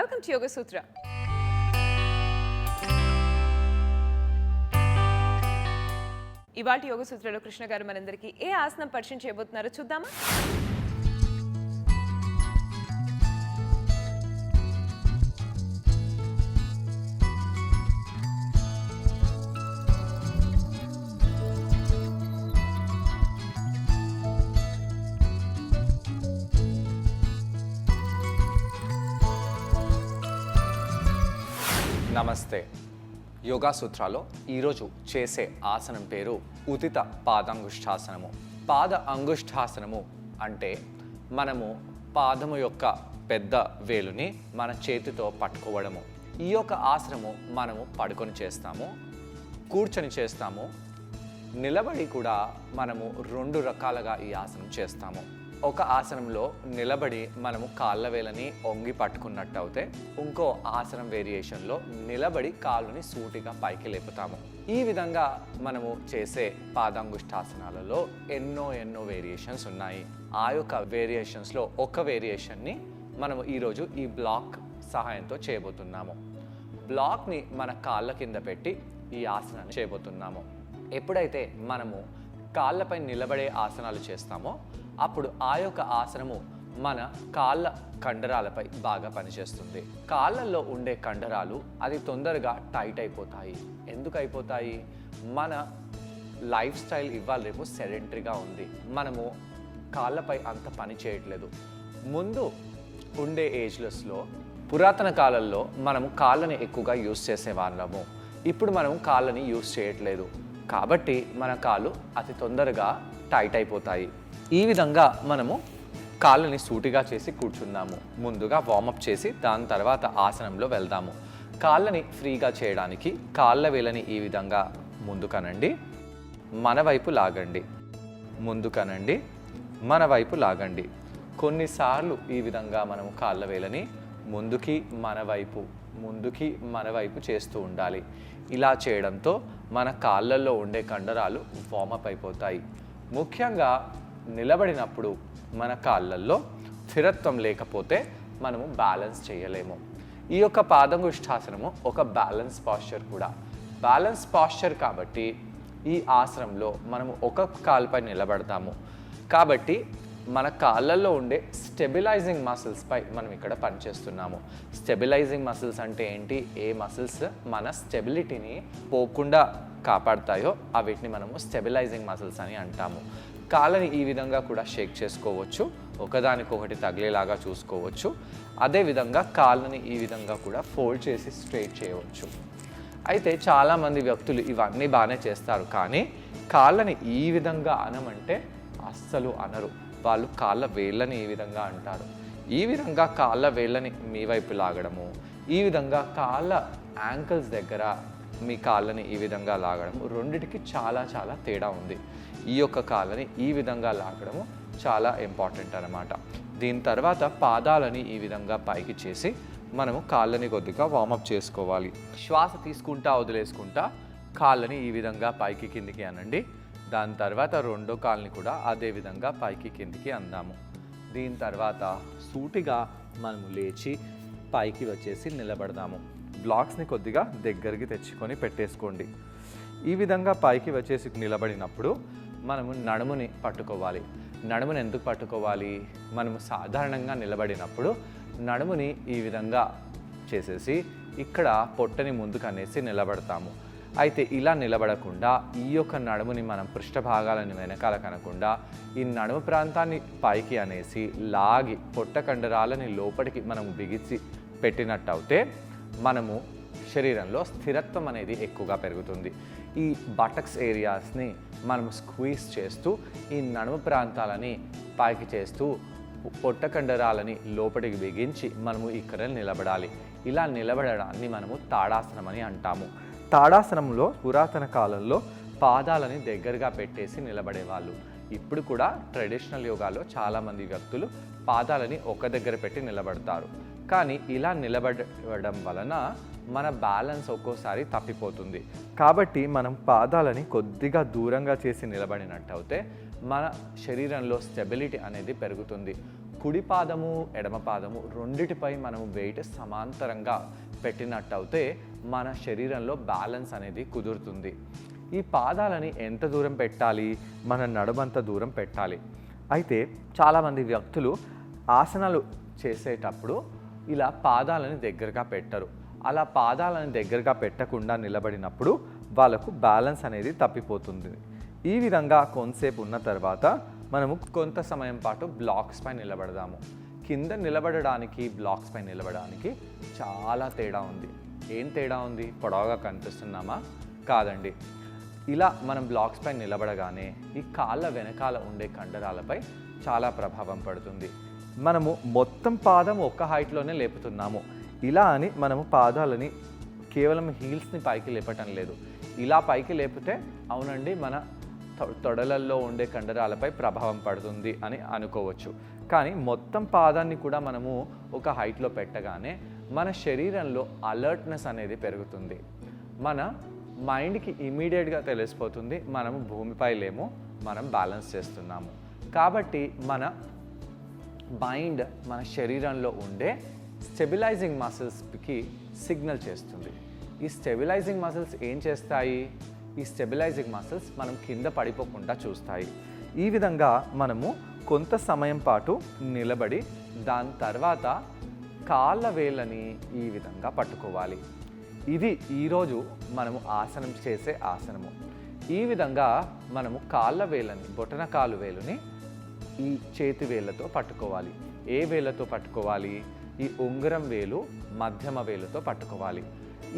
Welcome to యోగ సూత్ర. ఇవాటి యోగ సూత్రలో కృష్ణ గారు మనందరికీ ఏ ఆసనం పరిచయం చేయబోతున్నారో చూద్దామా? నమస్తే. యోగా సూత్రాలో ఈరోజు చేసే ఆసనం పేరు ఉదిత పాదాంగుష్ఠాసనము. పాద అంగుష్ఠాసనము అంటే మనము పాదము యొక్క పెద్ద వేలుని మన చేతితో పట్టుకోవడము. ఈ యొక్క ఆసనము మనము పడుకొని చేస్తాము, కూర్చొని చేస్తాము, నిలబడి కూడా మనము 2 రకాలుగా ఈ ఆసనం చేస్తాము. ఒక ఆసనంలో నిలబడి మనము కాళ్ళ వేలని ఒంగి పట్టుకున్నట్టు అయితే, ఇంకో ఆసనం వేరియేషన్లో నిలబడి కాళ్ళని సూటిగా పైకి లేపుతాము. ఈ విధంగా మనము చేసే పాదాంగుష్ఠాసనాలలో ఎన్నో వేరియేషన్స్ ఉన్నాయి. ఆ యొక్క వేరియేషన్స్లో ఒక వేరియేషన్ని మనము ఈరోజు ఈ బ్లాక్ సహాయంతో చేయబోతున్నాము. బ్లాక్ని మన కాళ్ళ కింద పెట్టి ఈ ఆసనాన్ని చేయబోతున్నాము. ఎప్పుడైతే మనము కాళ్ళపై నిలబడే ఆసనాలు చేస్తామో అప్పుడు ఆ యొక్క ఆసనము మన కాళ్ళ కండరాలపై బాగా పనిచేస్తుంది. కాళ్ళల్లో ఉండే కండరాలు అది తొందరగా టైట్ అయిపోతాయి. ఎందుకు అయిపోతాయి? మన లైఫ్ స్టైల్ ఇవాళ రేపు సెడెంటరీగా ఉంది. మనము కాళ్ళపై అంత పని చేయట్లేదు. ముందు ఉండే ఏజ్లెస్లో పురాతన కాలంలో మనము కాళ్ళని ఎక్కువగా యూస్ చేసేవాళ్ళము. ఇప్పుడు మనం కాళ్ళని యూస్ చేయట్లేదు కాబట్టి మన కాళ్ళు అతి తొందరగా టైట్ అయిపోతాయి. ఈ విధంగా మనము కాళ్ళని సూటిగా చేసి కూర్చున్నాము. ముందుగా వార్మప్ చేసి దాని తర్వాత ఆసనంలో వెళ్దాము. కాళ్ళని ఫ్రీగా చేయడానికి కాళ్ళ వేలని ఈ విధంగా ముందుకనండి, మన వైపు లాగండి, ముందుకనండి, మన వైపు లాగండి. కొన్నిసార్లు ఈ విధంగా మనము కాళ్ళ వేలని ముందుకి మన వైపు చేస్తూ ఉండాలి. ఇలా చేయడంతో మన కాళ్ళల్లో ఉండే కండరాలు వార్మప్ అయిపోతాయి. ముఖ్యంగా నిలబడినప్పుడు మన కాళ్ళల్లో స్థిరత్వం లేకపోతే మనము బ్యాలెన్స్ చేయలేము. ఈ యొక్క పాదాంగుష్ఠాసనము ఒక బ్యాలెన్స్ పాస్చర్ కూడా. బ్యాలెన్స్ పాస్చర్ కాబట్టి ఈ ఆసనంలో మనము ఒక కాలుపై నిలబడతాము కాబట్టి మన కాళ్ళల్లో ఉండే స్టెబిలైజింగ్ మసిల్స్పై మనం ఇక్కడ పనిచేస్తున్నాము. స్టెబిలైజింగ్ మసిల్స్ అంటే ఏంటి? ఏ మసిల్స్ మన స్టెబిలిటీని పోకుండా కాపాడుతాయో వీటిని మనము స్టెబిలైజింగ్ మసిల్స్ అని అంటాము. కాళ్ళని ఈ విధంగా కూడా షేక్ చేసుకోవచ్చు, ఒకదానికొకటి తగిలేలాగా చూసుకోవచ్చు. అదేవిధంగా కాళ్ళని ఈ విధంగా కూడా ఫోల్డ్ చేసి స్ట్రైట్ చేయవచ్చు. అయితే చాలామంది వ్యక్తులు ఇవన్నీ బాగానే చేస్తారు, కానీ కాళ్ళని ఈ విధంగా అనమంటే అస్సలు అనరు. వాళ్ళు కాళ్ళ వేళ్ళని ఈ విధంగా అంటారు. ఈ విధంగా కాళ్ళ వేళ్ళని మీ వైపు లాగడము, ఈ విధంగా కాళ్ళ యాంకిల్స్ దగ్గర మీ కాళ్ళని ఈ విధంగా లాగడము, రెండిటికి చాలా తేడా ఉంది. ఈ యొక్క కాళ్ళని ఈ విధంగా లాగడము చాలా ఇంపార్టెంట్ అన్నమాట. దీని తర్వాత పాదాలని ఈ విధంగా పైకి చేసి మనము కాళ్ళని కొద్దిగా వార్మప్ చేసుకోవాలి. శ్వాస తీసుకుంటా వదిలేసుకుంటా కాళ్ళని ఈ విధంగా పైకి కిందికి అనండి. దాని తర్వాత రెండో కాళ్ళని కూడా అదే విధంగా పైకి కిందికి అందాము. దీని తర్వాత సూటిగా మనము లేచి పైకి వచ్చేసి నిలబడదాము. బ్లాక్స్ని కొద్దిగా దగ్గరికి తెచ్చుకొని పెట్టేసుకోండి. ఈ విధంగా పైకి వచ్చేసి నిలబడినప్పుడు మనము నడుముని పట్టుకోవాలి. నడుముని ఎందుకు పట్టుకోవాలి? మనము సాధారణంగా నిలబడినప్పుడు నడుముని ఈ విధంగా చేసేసి ఇక్కడ పొట్టని ముందుకు అనేసి నిలబడతాము. అయితే ఇలా నిలబడకుండా ఈ యొక్క నడుముని మనం పృష్ఠభాగాలను వెనకాల కనకుండా ఈ నడుము ప్రాంతాన్ని పైకి అనేసి లాగి పొట్ట కండరాలని లోపలికి మనం బిగించి పెట్టినట్టు అయితే మనము శరీరంలో స్థిరత్వం అనేది ఎక్కువగా పెరుగుతుంది. ఈ బటక్స్ ఏరియాస్ని మనం స్క్వీజ్ చేస్తూ ఈ నడుము ప్రాంతాలని పైకి చేస్తూ పొట్ట కండరాలని లోపలికి బిగించి మనము ఇక్కడ నిలబడాలి. ఇలా నిలబడడాన్ని మనము తాడాసనం అని అంటాము. తాడాసనంలో పురాతన కాలంలో పాదాలని దగ్గరగా పెట్టేసి నిలబడేవాళ్ళు. ఇప్పుడు కూడా ట్రెడిషనల్ యోగాలో చాలామంది వ్యక్తులు పాదాలని ఒక దగ్గర పెట్టి నిలబడతారు. కానీ ఇలా నిలబడడం వలన మన బ్యాలెన్స్ ఒక్కోసారి తప్పిపోతుంది. కాబట్టి మనం పాదాలని కొద్దిగా దూరంగా చేసి నిలబడినట్టు అయితే మన శరీరంలో స్టెబిలిటీ అనేది పెరుగుతుంది. కుడి పాదము ఎడమ పాదము రెండిటిపై మనము వెయిట్ సమాంతరంగా పెట్టినట్టయితే మన శరీరంలో బ్యాలెన్స్ అనేది కుదురుతుంది. ఈ పాదాలని ఎంత దూరం పెట్టాలి? మన నడుమంత దూరం పెట్టాలి. అయితే చాలామంది వ్యక్తులు ఆసనాలు చేసేటప్పుడు ఇలా పాదాలని దగ్గరగా పెట్టరు. అలా పాదాలని దగ్గరగా పెట్టకుండా నిలబడినప్పుడు వాళ్ళకు బ్యాలెన్స్ అనేది తప్పిపోతుంది. ఈ విధంగా కొంతసేపు ఉన్న తర్వాత మనము కొంత సమయం పాటు బ్లాక్స్ పై నిలబడదాము. కింద నిలబడడానికి బ్లాక్స్ పై నిలబడడానికి చాలా తేడా ఉంది. ఏం తేడా ఉంది? పొడవుగా కనిపిస్తున్నామా? కాదండి. ఇలా మనం బ్లాక్స్ పై నిలబడగానే ఈ కాళ్ళ వెనకాల ఉండే కండరాలపై చాలా ప్రభావం పడుతుంది. మనము మొత్తం పాదం ఒక్క హైట్లోనే లేపుతున్నాము. ఇలా అని మనము పాదాలని కేవలం హీల్స్ని పైకి లేపటం లేదు. ఇలా పైకి లేపితే అవునండి మన తొడలల్లో ఉండే కండరాలపై ప్రభావం పడుతుంది అని అనుకోవచ్చు. కానీ మొత్తం పాదాన్ని కూడా మనము ఒక హైట్లో పెట్టగానే మన శరీరంలో అలర్ట్నెస్ అనేది పెరుగుతుంది. మన మైండ్కి ఇమీడియట్గా తెలిసిపోతుంది మనము భూమిపై లేము, మనం బ్యాలెన్స్ చేస్తున్నాము. కాబట్టి మన మైండ్ మన శరీరంలో ఉండే స్టెబిలైజింగ్ మసిల్స్కి సిగ్నల్ చేస్తుంది. ఈ స్టెబిలైజింగ్ మసిల్స్ ఏం చేస్తాయి? ఈ స్టెబిలైజింగ్ మసిల్స్ మనం కింద పడిపోకుండా చూస్తాయి. ఈ విధంగా మనము కొంత సమయం పాటు నిలబడి దాని తర్వాత కాళ్ళ వేళ్ళని ఈ విధంగా పట్టుకోవాలి. ఇది ఈరోజు మనము ఆసనం చేసే ఆసనము. ఈ విధంగా మనము కాళ్ళ వేళ్ళని, బొటన కాలు వేలుని ఈ చేతి వేళ్ళతో పట్టుకోవాలి. ఏ వేళ్ళతో పట్టుకోవాలి? ఈ ఉంగరం వేలు, మధ్యమ వేలుతో పట్టుకోవాలి.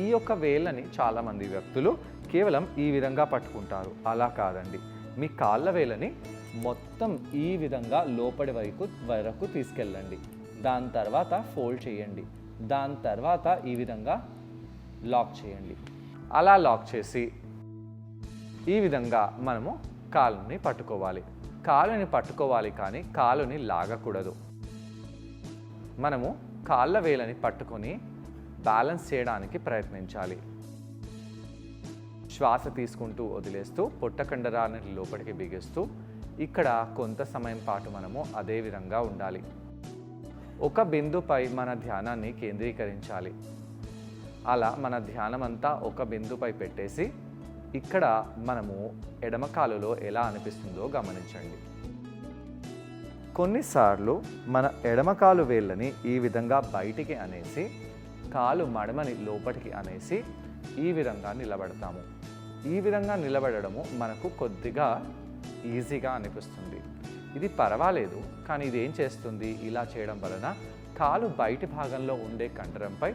ఈ యొక్క వేళ్ళని చాలామంది వ్యక్తులు కేవలం ఈ విధంగా పట్టుకుంటారు. అలా కాదండి. మీ కాళ్ళ వేళ్ళని మొత్తం ఈ విధంగా లోపలి వరకు తీసుకెళ్ళండి. దాని తర్వాత ఫోల్డ్ చేయండి. దాని తర్వాత ఈ విధంగా లాక్ చేయండి. అలా లాక్ చేసి ఈ విధంగా మనము కాలుని పట్టుకోవాలి. కాలుని పట్టుకోవాలి కానీ కాలుని లాగకూడదు. మనము కాళ్ళ వేలని పట్టుకొని బ్యాలెన్స్ చేయడానికి ప్రయత్నించాలి. శ్వాస తీసుకుంటూ వదిలేస్తూ పొట్ట కండరాన్ని లోపలికి బిగిస్తూ ఇక్కడ కొంత సమయం పాటు మనము అదే విధంగా ఉండాలి. ఒక బిందుపై మన ధ్యానాన్ని కేంద్రీకరించాలి. అలా మన ధ్యానం అంతా ఒక బిందుపై పెట్టేసి ఇక్కడ మనము ఎడమ కాలులో ఎలా అనిపిస్తుందో గమనించండి. కొన్నిసార్లు మన ఎడమ కాలు వేళ్ళని ఈ విధంగా బయటికి అనేసి కాలు మడమని లోపలికి అనేసి ఈ విధంగా నిలబడతాము. ఈ విధంగా నిలబడము మనకు కొద్దిగా ఈజీగా అనిపిస్తుంది. ఇది పర్వాలేదు, కానీ ఇది ఏం చేస్తుంది? ఇలా చేయడం వలన కాలు బయటి భాగంలో ఉండే కండరంపై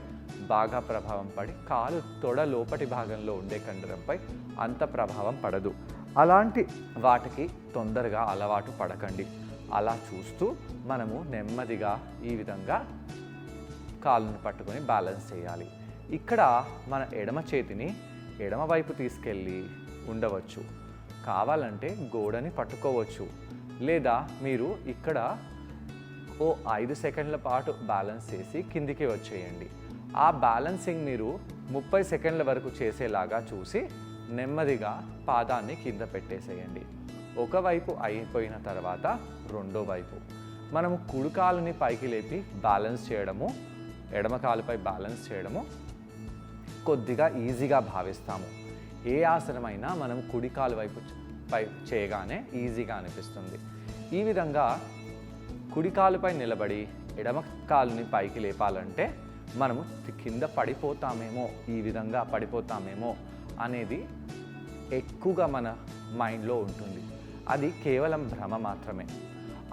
బాగా ప్రభావం పడి కాలు తొడ లోపటి భాగంలో ఉండే కండరంపై అంత ప్రభావం పడదు. అలాంటి వాటికి తొందరగా అలవాటు పడకండి. అలా చూస్తూ మనము నెమ్మదిగా ఈ విధంగా కాళ్ళను పట్టుకొని బ్యాలెన్స్ చేయాలి. ఇక్కడ మన ఎడమ చేతిని ఎడమ వైపు తీసుకెళ్ళి ఉండవచ్చు. కావాలంటే గోడని పట్టుకోవచ్చు. లేదా మీరు ఇక్కడ ఓ 5 సెకండ్ల పాటు బ్యాలెన్స్ చేసి కిందికి వచ్చేయండి. ఆ బ్యాలెన్సింగ్ మీరు 30 సెకండ్ల వరకు చేసేలాగా చూసి నెమ్మదిగా పాదాన్ని కింద పెట్టేసేయండి. ఒకవైపు అయిపోయిన తర్వాత రెండో వైపు మనము కుడి కాలుని పైకి లేపి బ్యాలెన్స్ చేయడము, ఎడమ కాలుపై బ్యాలెన్స్ చేయడము కొద్దిగా ఈజీగా భావిస్తాము. ఏ ఆసనమైనా మనం కుడి కాలు వైపు పై చేయగానే ఈజీగా అనిపిస్తుంది. ఈ విధంగా కుడి కాలుపై నిలబడి ఎడమ కాలుని పైకి లేపాలంటే మనము కింద పడిపోతామేమో, ఈ విధంగా పడిపోతామేమో అనేది ఎక్కువగా మన మైండ్లో ఉంటుంది. అది కేవలం భ్రమ మాత్రమే.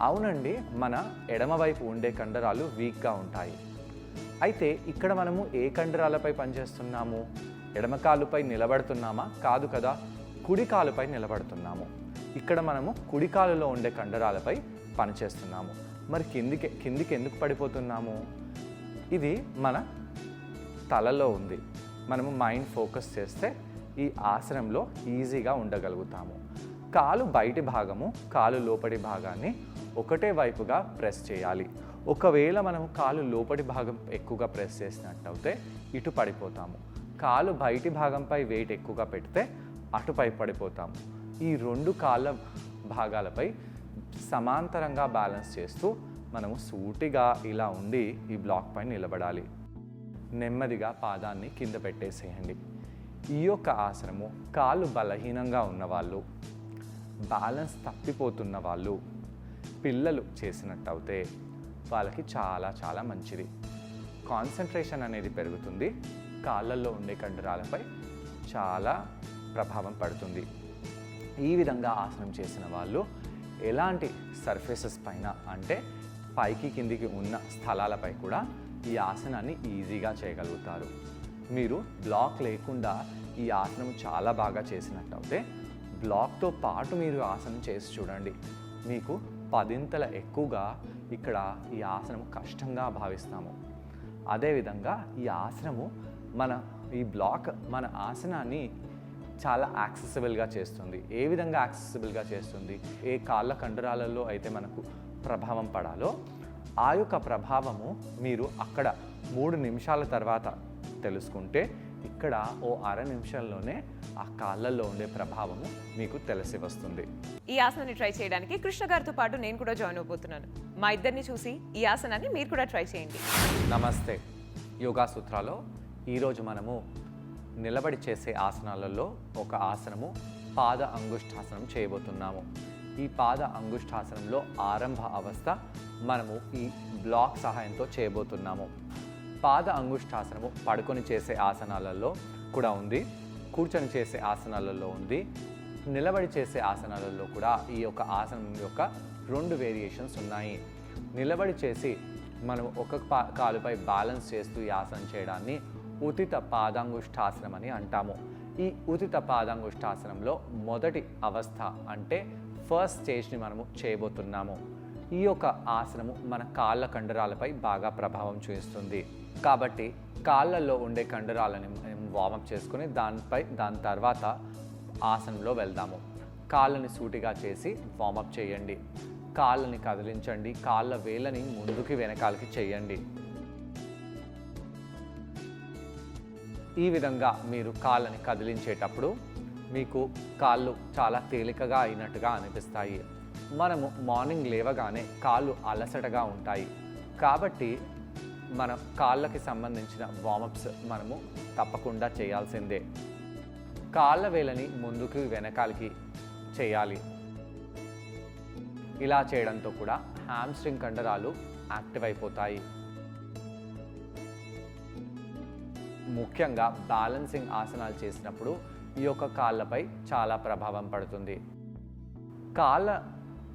అవునండి, మన ఎడమవైపు ఉండే కండరాలు వీక్గా ఉంటాయి. అయితే ఇక్కడ మనము ఏ కండరాలపై పనిచేస్తున్నాము? ఎడమ కాలుపై నిలబడుతున్నామా? కాదు కదా, కుడి కాలుపై నిలబడుతున్నాము. ఇక్కడ మనము కుడి కాలులో ఉండే కండరాలపై పనిచేస్తున్నాము. మరి కిందికి ఎందుకు పడిపోతున్నాము? ఇది మన తలలో ఉంది. మనము మైండ్ ఫోకస్ చేస్తే ఈ ఆసనంలో ఈజీగా ఉండగలుగుతాము. కాలు బయటి భాగము, కాలు లోపటి భాగాన్ని ఒకటే వైపుగా ప్రెస్ చేయాలి. ఒకవేళ మనము కాలు లోపటి భాగం ఎక్కువగా ప్రెస్ చేసినట్టయితే ఇటు పడిపోతాము. కాలు బయటి భాగంపై వెయిట్ ఎక్కువగా పెడితే అటుపై పడిపోతాము. ఈ రెండు కాళ్ళ భాగాలపై సమాంతరంగా బ్యాలెన్స్ చేస్తూ మనము సూటిగా ఇలా ఉండి ఈ బ్లాక్ పైన నిలబడాలి. నెమ్మదిగా పాదాన్ని కింద పెట్టేసేయండి. ఈ యొక్క ఆసనము కాళ్ళు బలహీనంగా ఉన్నవాళ్ళు, బ్యాలెన్స్ తప్పిపోతున్న వాళ్ళు, పిల్లలు చేసినట్టయితే వాళ్ళకి చాలా చాలా మంచిది. కాన్సన్ట్రేషన్ అనేది పెరుగుతుంది, కాళ్ళల్లో ఉండే కండరాలపై చాలా ప్రభావం పడుతుంది. ఈ విధంగా ఆసనం చేసిన వాళ్ళు ఎలాంటి సర్ఫేసెస్ పైన అంటే పైకి కిందికి ఉన్న స్థలాలపై కూడా ఈ ఆసనాన్ని ఈజీగా చేయగలుగుతారు. మీరు బ్లాక్ లేకుండా ఈ ఆసనం చాలా బాగా చేసినట్టయితే బ్లాక్తో పాటు మీరు ఆసనం చేసి చూడండి. మీకు 10 ఎక్కువగా ఇక్కడ ఈ ఆసనం కష్టంగా భావిస్తాము. అదేవిధంగా ఈ ఆసనము ఈ బ్లాక్ మన ఆసనాన్ని చాలా యాక్సెసిబుల్గా చేస్తుంది. ఏ విధంగా యాక్సెసిబుల్గా చేస్తుంది? ఏ కాళ్ళ కండరాలలో అయితే మనకు ప్రభావం పడాలో ఆ యొక్క ప్రభావము మీరు అక్కడ 3 నిమిషాల తర్వాత తెలుసుకుంటే ఇక్కడ ఓ అర నిమిషంలోనే ఆ కాళ్ళల్లో ఉండే ప్రభావము మీకు తెలిసి వస్తుంది. ఈ ఆసనాన్ని ట్రై చేయడానికి కృష్ణ గారితో పాటు నేను కూడా జాయిన్ అవబోతున్నాను. మా ఇద్దరిని చూసి ఈ ఆసనాన్ని మీరు కూడా ట్రై చేయండి. నమస్తే. యోగా సూత్రాలో ఈరోజు మనము నిలబడి చేసే ఆసనాలలో ఒక ఆసనము పాద అంగుష్టాసనం చేయబోతున్నాము. ఈ పాద అంగుష్టాసనంలో ఆరంభ అవస్థ మనము ఈ బ్లాక్ సహాయంతో చేయబోతున్నాము. పాద అంగుష్టాసనము పడుకొని చేసే ఆసనాలలో కూడా ఉంది, కూర్చొని చేసే ఆసనాలలో ఉంది, నిలబడి చేసే ఆసనాలలో కూడా ఈ యొక్క ఆసనం యొక్క 2 వేరియేషన్స్ ఉన్నాయి. నిలబడి చేసి మనం ఒక కాలుపై బ్యాలెన్స్ చేస్తూ ఈ ఆసనం చేయడాన్ని ఉతిత పాదాంగుష్టాసనం అని అంటాము. ఈ ఉతిత పాదాంగుష్టాసనంలో మొదటి అవస్థ అంటే ఫస్ట్ స్టేజ్ని మనము చేయబోతున్నాము. ఈ యొక్క ఆసనము మన కాళ్ళ కండరాలపై బాగా ప్రభావం చూపిస్తుంది. కాబట్టి కాళ్ళల్లో ఉండే కండరాలని వార్మప్ చేసుకుని దాని తర్వాత ఆసనంలో వెళ్దాము. కాళ్ళని సూటిగా చేసి వార్మప్ చేయండి. కాళ్ళని కదిలించండి. కాళ్ళ వేళ్ళని ముందుకి వెనకాలకి చేయండి. ఈ విధంగా మీరు కాళ్ళని కదిలించేటప్పుడు మీకు కాళ్ళు చాలా తేలికగా అయినట్టుగా అనిపిస్తాయి. మనము మార్నింగ్ లేవగానే కాళ్ళు అలసటగా ఉంటాయి. కాబట్టి మన కాళ్ళకి సంబంధించిన వార్మప్స్ మనము తప్పకుండా చేయాల్సిందే. కాళ్ళ వేలని ముందుకు వెనకాలకి చేయాలి. ఇలా చేయడంతో కూడా హ్యామ్స్ట్రింగ్ కండరాలు యాక్టివ్ అయిపోతాయి. ముఖ్యంగా బ్యాలెన్సింగ్ ఆసనాలు చేసినప్పుడు ఈ యొక్క కాళ్ళపై చాలా ప్రభావం పడుతుంది. కాళ్ళ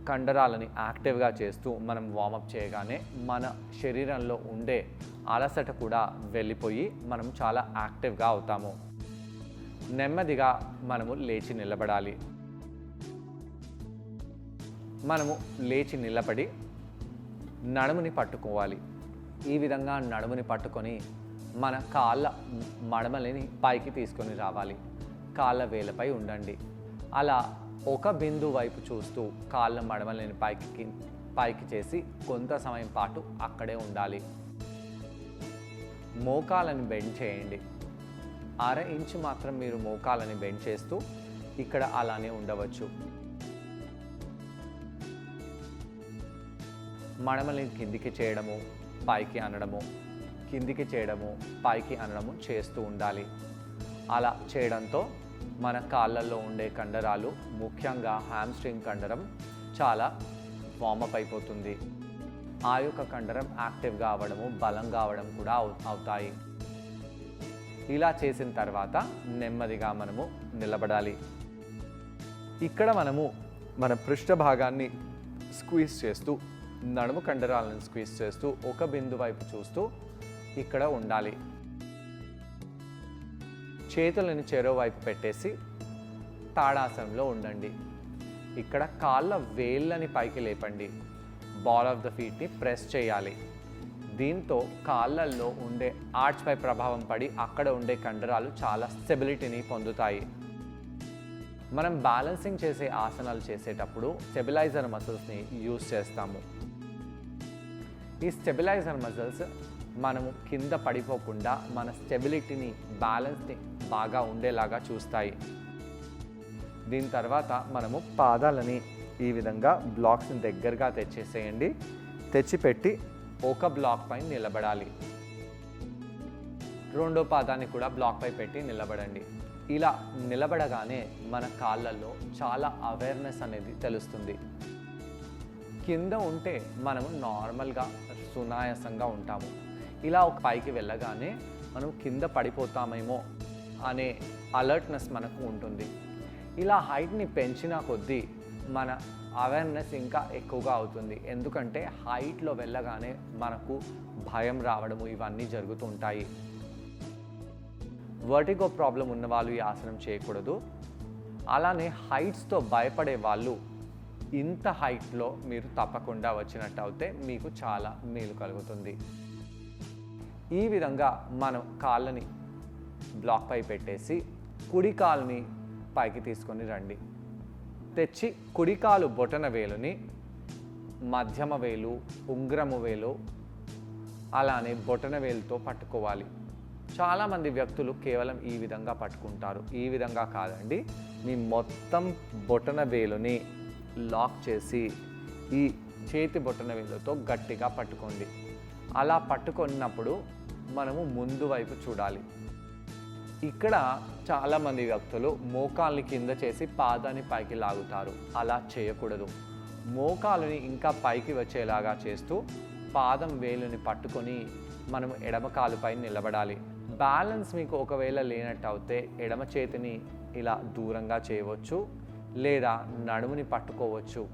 కండరాలని యాక్టివ్గా చేస్తూ మనం వార్మప్ చేయగానే మన శరీరంలో ఉండే అలసట కూడా వెళ్ళిపోయి మనం చాలా యాక్టివ్గా అవుతాము. నెమ్మదిగా మనము లేచి నిలబడాలి. మనము లేచి నిలబడి నడుముని పట్టుకోవాలి. ఈ విధంగా నడుముని పట్టుకొని మన కాళ్ళ మడమలని పైకి తీసుకొని రావాలి. కాళ్ళ వేలపై ఉండండి. అలా ఒక బిందు వైపు చూస్తూ కాళ్ళ మడమలని పైకి చేసి కొంత సమయం పాటు అక్కడే ఉండాలి. మోకాలని బెండ్ చేయండి. అర ఇంచు మాత్రం మీరు మోకాలని బెండ్ చేస్తూ ఇక్కడ అలానే ఉండవచ్చు. మడమలని కిందికి చేయడము, పైకి అనడము, కిందికి చేయడము, పైకి అనడము చేస్తూ ఉండాలి. అలా చేయడంతో మన కాళ్ళల్లో ఉండే కండరాలు, ముఖ్యంగా హ్యామ్స్ట్రింగ్ కండరం చాలా వార్మప్ అయిపోతుంది. ఆ యొక్క కండరం యాక్టివ్గా అవ్వడము, బలంగా అవ్వడం కూడా అవుతాయి. ఇలా చేసిన తర్వాత నెమ్మదిగా మనము నిలబడాలి. ఇక్కడ మనము మన పృష్ఠ భాగాన్ని స్క్వీజ్ చేస్తూ, నడుము కండరాలను స్క్వీజ్ చేస్తూ ఒక బిందు వైపు చూస్తూ ఇక్కడ ఉండాలి. చేతులను చెరో వైపు పెట్టేసి తాడాసనంలో ఉండండి. ఇక్కడ కాళ్ళ వేళ్ళని పైకి లేపండి. బాల్ ఆఫ్ ద ఫీట్ని ప్రెస్ చేయాలి. దీంతో కాళ్ళల్లో ఉండే ఆర్చ్పై ప్రభావం పడి అక్కడ ఉండే కండరాలు చాలా స్టెబిలిటీని పొందుతాయి. మనం బ్యాలెన్సింగ్ చేసే ఆసనాలు చేసేటప్పుడు స్టెబిలైజర్ మసిల్స్ని యూజ్ చేస్తాము. ఈ స్టెబిలైజర్ మసిల్స్ మనము కింద పడిపోకుండా మన స్టెబిలిటీని, బ్యాలెన్స్ని బాగా ఉండేలాగా చూస్తాయి. దీని తర్వాత మనము పాదాలని ఈ విధంగా బ్లాక్స్ని దగ్గరగా తెచ్చేసేయండి. తెచ్చిపెట్టి ఒక బ్లాక్ పై నిలబడాలి. రెండో పాదాన్ని కూడా బ్లాక్ పై పెట్టి నిలబడండి. ఇలా నిలబడగానే మన కాళ్ళల్లో చాలా అవేర్నెస్ అనేది తెలుస్తుంది. కింద ఉంటే మనము నార్మల్గా సునాయాసంగా ఉంటాము. ఇలా ఒక పైకి వెళ్ళగానే మనం కింద పడిపోతామేమో అనే అలర్ట్నెస్ మనకు ఉంటుంది. ఇలా హైట్ని పెంచిన కొద్దీ మన అవేర్నెస్ ఇంకా ఎక్కువగా అవుతుంది. ఎందుకంటే హైట్లో వెళ్ళగానే మనకు భయం రావడము ఇవన్నీ జరుగుతూ ఉంటాయి. వర్టిగో ప్రాబ్లం ఉన్న వాళ్ళు ఈ ఆసనం చేయకూడదు. అలానే హైట్స్తో భయపడే వాళ్ళు ఇంత హైట్లో మీరు తప్పకుండా వచ్చినట్టు అయితే మీకు చాలా మేలు కలుగుతుంది. ఈ విధంగా మనం కాళ్ళని బ్లాక్ పై పెట్టేసి కుడి కాలుని పైకి తీసుకొని రండి. తెచ్చి కుడి కాలు బొటన వేలుని మధ్యమ వేలు, ఉంగరము వేలు అలానే బొటన వేలుతో పట్టుకోవాలి. చాలామంది వ్యక్తులు కేవలం ఈ విధంగా పట్టుకుంటారు. ఈ విధంగా కాదండి, మీ మొత్తం బొటన వేలుని లాక్ చేసి ఈ చేతి బొటన వేలుతో గట్టిగా పట్టుకోండి. అలా పట్టుకున్నప్పుడు మనము ముందు వైపు చూడాలి. ఇక్కడ చాలామంది వ్యక్తులు మోకాల్ని కింద చేసి పాదాన్ని పైకి లాగుతారు. అలా చేయకూడదు. మోకాలుని ఇంకా పైకి వచ్చేలాగా చేస్తూ పాదం వేలుని పట్టుకొని మనము ఎడమ కాలుపై నిలబడాలి. బ్యాలెన్స్ మీకు ఒకవేళ లేనట్టు అయితే ఎడమ చేతిని ఇలా దూరంగా చేయవచ్చు, లేదా నడుముని పట్టుకోవచ్చు.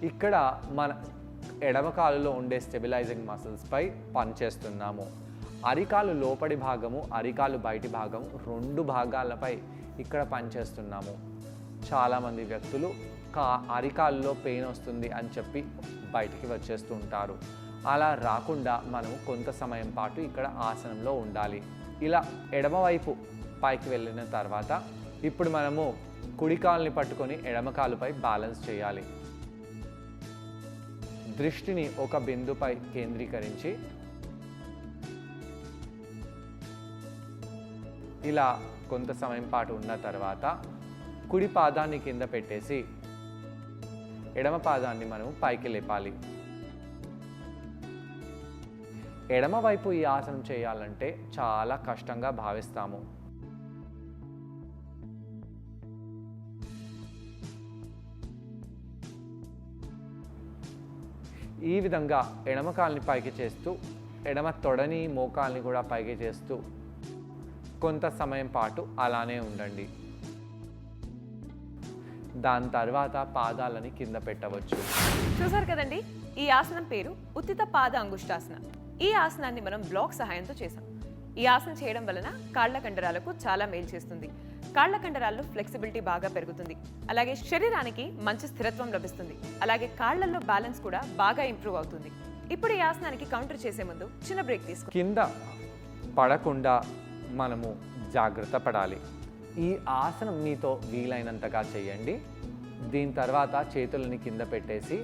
ఇక్కడ మన ఎడమ కాలులో ఉండే స్టెబిలైజింగ్ మసిల్స్పై పనిచేస్తున్నాము. అరికాలు లోపడి భాగము, అరికాలు బయటి భాగము, రెండు భాగాలపై ఇక్కడ పనిచేస్తున్నాము. చాలామంది వ్యక్తులు అరికాల్లో పెయిన్ వస్తుంది అని చెప్పి బయటికి వచ్చేస్తూ ఉంటారు. అలా రాకుండా మనము కొంత సమయం పాటు ఇక్కడ ఆసనంలో ఉండాలి. ఇలా ఎడమవైపు పైకి వెళ్ళిన తర్వాత ఇప్పుడు మనము కుడి కాలుని పట్టుకొని ఎడమ కాలుపై బ్యాలెన్స్ చేయాలి. దృష్టిని ఒక బిందుపై కేంద్రీకరించి ఇలా కొంత సమయం పాటు ఉన్న తర్వాత కుడి పాదాన్ని కింద పెట్టేసి ఎడమ పాదాన్ని మనం పైకి లేపాలి. ఎడమ వైపు ఈ ఆసనం చేయాలంటే చాలా కష్టంగా భావిస్తాము. ఈ విధంగా ఎడమ కాలుని పైకి చేస్తూ ఎడమ తొడని మోకాల్ని కూడా పైకి చేస్తూ కొంత సమయం పాటు అలానే ఉండండి. దాని తర్వాత పాదాలని కింద పెట్టవచ్చు. చూసారు కదండి, ఈ ఆసనం పేరు ఉత్తిత పాద అంగుష్టాసన. ఈ ఆసనాన్ని మనం బ్లాక్ సహాయంతో చేసాం. ఈ ఆసనం చేయడం వలన కాళ్ల కండరాలకు చాలా మేలు చేస్తుంది. కాళ్ల కండరాల్లో ఫ్లెక్సిబిలిటీ బాగా పెరుగుతుంది. అలాగే శరీరానికి మంచి స్థిరత్వం లభిస్తుంది. అలాగే కాళ్లలో బ్యాలెన్స్ కూడా బాగా ఇంప్రూవ్ అవుతుంది. ఇప్పుడు ఈ ఆసనానికి కౌంటర్ చేసే ముందు చిన్న బ్రేక్ తీసుకో. కింద పడకుండా మనము జాగ్రత్త పడాలి. ఈ ఆసనం మీతో వీలైనంతగా చేయండి. దీని తర్వాత చేతులని కింద పెట్టేసి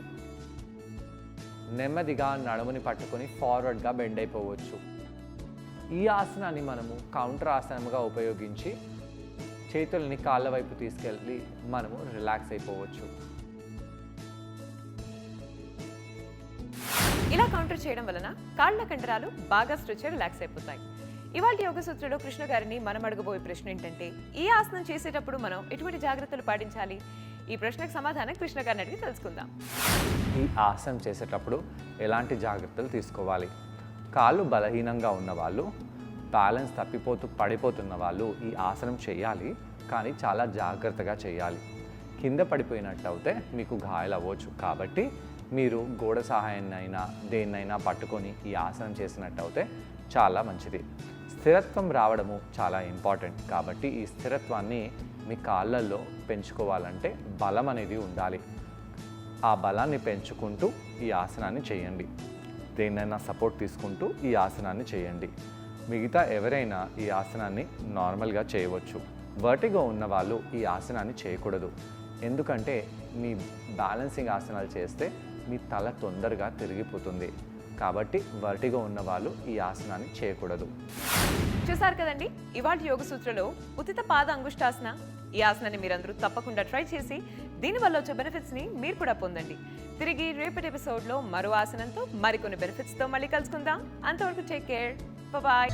నెమ్మదిగా నడుముని పట్టుకొని ఫార్వర్డ్గా బెండ్ అయిపోవచ్చు. ఈ ఆసనాన్ని మనము కౌంటర్ ఆసనముగా ఉపయోగించి చేతులని కాళ్ళ వైపు తీసుకెళ్ళి మనము రిలాక్స్ అయిపోవచ్చు. ఇలా కౌంటర్ చేయడం వలన కాళ్ల కండరాలు బాగా స్ట్రెచ్ రిలాక్స్ అయిపోతాయి. ఇవాళ యోగ సూత్రుడు కృష్ణ గారిని మనం అడగబోయే ప్రశ్న ఏంటంటే, ఈ ఆసనం చేసేటప్పుడు మనం ఎటువంటి జాగ్రత్తలు పాటించాలి? ఈ ప్రశ్నకు సమాధానం కృష్ణ గారిని అడిగి తెలుసుకుందాం. ఈ ఆసనం చేసేటప్పుడు ఎలాంటి జాగ్రత్తలు తీసుకోవాలి? కాళ్ళు బలహీనంగా ఉన్న వాళ్ళు, బ్యాలెన్స్ తప్పిపోతూ పడిపోతున్న వాళ్ళు ఈ ఆసనం చేయాలి, కానీ చాలా జాగ్రత్తగా చేయాలి. కింద పడిపోయినట్టు అయితే మీకు గాయాలు అవ్వచ్చు. కాబట్టి మీరు గోడ సహాయాన్నైనా దేన్నైనా పట్టుకొని ఈ ఆసనం చేసినట్టు అయితే చాలా మంచిది. స్థిరత్వం రావడము చాలా ఇంపార్టెంట్. కాబట్టి ఈ స్థిరత్వాన్ని మీ కాళ్ళల్లో పెంచుకోవాలంటే బలం అనేది ఉండాలి. ఆ బలాన్ని పెంచుకుంటూ ఈ ఆసనాన్ని చేయండి. దేన్నైనా సపోర్ట్ తీసుకుంటూ ఈ ఆసనాన్ని చేయండి. మిగతా ఎవరైనా ఈ ఆసనాన్ని నార్మల్గా చేయవచ్చు. వర్టిగో ఉన్న వాళ్ళు ఈ ఆసనాన్ని చేయకూడదు. ఎందుకంటే మీ బ్యాలెన్సింగ్ ఆసనాలు చేస్తే మీ తల తొందరగా తిరిగిపోతుంది. కాబట్టి వర్టిగో ఉన్న వాళ్ళు ఈ ఆసనాన్ని చేయకూడదు. చూసారు కదండి ఇవాళ యోగ సూత్రలో ఉత్థిత పాద అంగుష్టాసన. ఈ ఆసనాన్ని మీరందరూ తప్పకుండా ట్రై చేసి దీనివల్ల వచ్చే బెనిఫిట్స్ ని మీరు కూడా పొందండి. తిరిగి రేపటి ఎపిసోడ్ లో మరో ఆసనంతో మరికొన్ని బెనిఫిట్స్ తో మళ్ళీ కలుసుకుందాం. అంతవరకు టేక్ కేర్, బాయ్.